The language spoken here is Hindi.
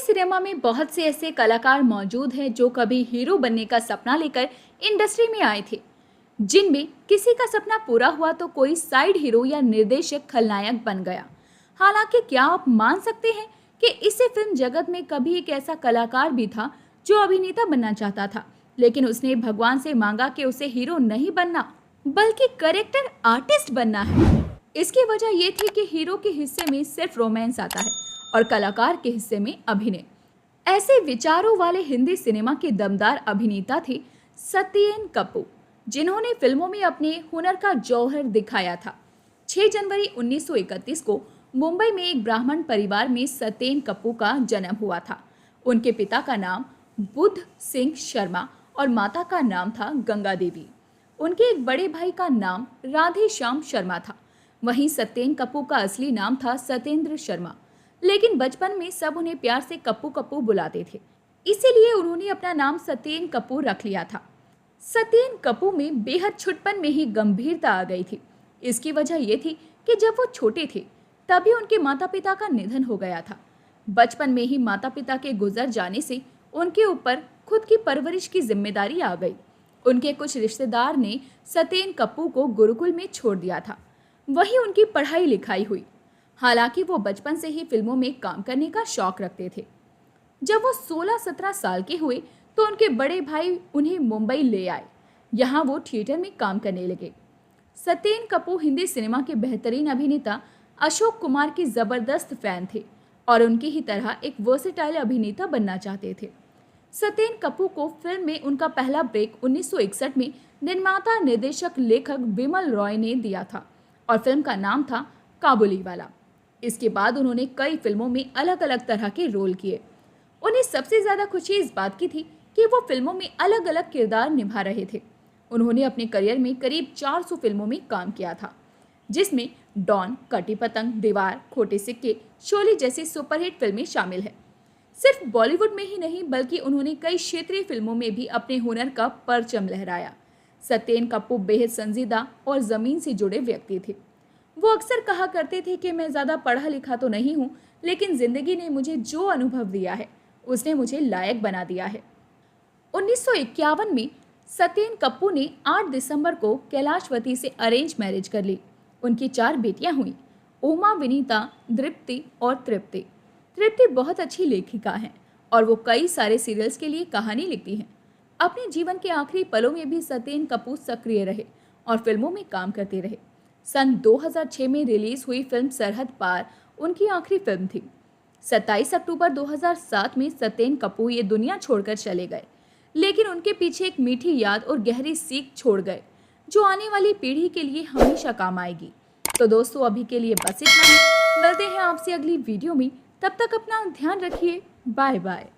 सिनेमा में बहुत से ऐसे कलाकार मौजूद हैं जो कभी हीरो बनने का सपना लेकर इंडस्ट्री में आए थे। जिनमें किसी का सपना पूरा हुआ तो कोई साइड हीरो या निर्देशक खलनायक बन गया। हालांकि क्या आप मान सकते हैं कि इसी फिल्म जगत में कभी एक ऐसा कलाकार भी था जो अभिनेता बनना चाहता था, लेकिन उसने भगवान से मांगा कि उसे हीरो नहीं बनना बल्कि करेक्टर आर्टिस्ट बनना है। इसकी वजह यह थी कि हीरो के हिस्से में सिर्फ रोमांस आता है और कलाकार के हिस्से में अभिनय। ऐसे विचारों वाले हिंदी सिनेमा के दमदार अभिनेता थे सत्येन कपूर, जिन्होंने फिल्मों में अपने हुनर का जौहर दिखाया था। 6 जनवरी 1931 को मुंबई में एक ब्राह्मण परिवार में सत्येन कपूर का जन्म हुआ था। उनके पिता का नाम बुद्ध सिंह शर्मा और माता का नाम था गंगा देवी। उनके एक बड़े भाई का नाम राधे श्याम शर्मा था। वहीं सत्येन कपूर का असली नाम था सत्येंद्र शर्मा, लेकिन बचपन में सब उन्हें प्यार से कप्पू कप्पू बुलाते थे, इसीलिए उन्होंने अपना नाम सत्येन कपूर रख लिया था। सत्येन कपूर में बेहद छुटपन में ही गंभीरता आ गई थी। इसकी वजह यह थी कि जब वो छोटे थे तभी उनके माता पिता का निधन हो गया था। बचपन में ही माता पिता के गुजर जाने से उनके ऊपर खुद की परवरिश की जिम्मेदारी आ गई। उनके कुछ रिश्तेदार ने सत्येन कपूर को गुरुकुल में छोड़ दिया था। वहीं उनकी पढ़ाई लिखाई हुई। हालांकि वो बचपन से ही फिल्मों में काम करने का शौक रखते थे। जब वो 16-17 साल के हुए तो उनके बड़े भाई उन्हें मुंबई ले आए। यहाँ वो थिएटर में काम करने लगे। सत्येन कपूर हिंदी सिनेमा के बेहतरीन अभिनेता अशोक कुमार के जबरदस्त फैन थे और उनकी ही तरह एक वर्सेटाइल अभिनेता बनना चाहते थे। सत्येन कपूर को फिल्म में उनका पहला ब्रेक 1961 में निर्माता निर्देशक लेखक बिमल रॉय ने दिया था और फिल्म का नाम था काबुलीवाला। इसके बाद उन्होंने कई फिल्मों में अलग अलग तरह के रोल किए। उन्हें सबसे ज़्यादा खुशी इस बात की थी कि वो फिल्मों में अलग अलग किरदार निभा रहे थे। उन्होंने अपने करियर में करीब 400 फिल्मों में काम किया था, जिसमें डॉन, कटी पतंग, दीवार, खोटे सिक्के, शोले जैसी सुपरहिट फिल्में शामिल है। सिर्फ बॉलीवुड में ही नहीं बल्कि उन्होंने कई क्षेत्रीय फिल्मों में भी अपने हुनर का परचम लहराया। सत्येन कपूर बेहद संजीदा और ज़मीन से जुड़े व्यक्ति थे। वो अक्सर कहा करते थे कि मैं ज़्यादा पढ़ा लिखा तो नहीं हूँ, लेकिन ज़िंदगी ने मुझे जो अनुभव दिया है उसने मुझे लायक बना दिया है। 1951 में सत्येन कपूर ने 8 दिसंबर को कैलाशवती से अरेंज मैरिज कर ली। उनकी 4 बेटियां हुईं, उमा, विनीता, दृप्ति और तृप्ति। तृप्ति बहुत अच्छी लेखिका हैं और वो कई सारे सीरियल्स के लिए कहानी लिखती हैं। अपने जीवन के आखिरी पलों में भी सत्येन कपूर सक्रिय रहे और फिल्मों में काम करते रहे। सन 2006 में रिलीज हुई फिल्म सरहद पार उनकी आखिरी फिल्म थी। 27 अक्टूबर 2007 में सत्येन कपूर ये दुनिया छोड़कर चले गए, लेकिन उनके पीछे एक मीठी याद और गहरी सीख छोड़ गए जो आने वाली पीढ़ी के लिए हमेशा काम आएगी। तो दोस्तों, अभी के लिए बस इतना ही। मिलते हैं आपसे अगली वीडियो में। तब तक अपना ध्यान रखिए। Bye bye.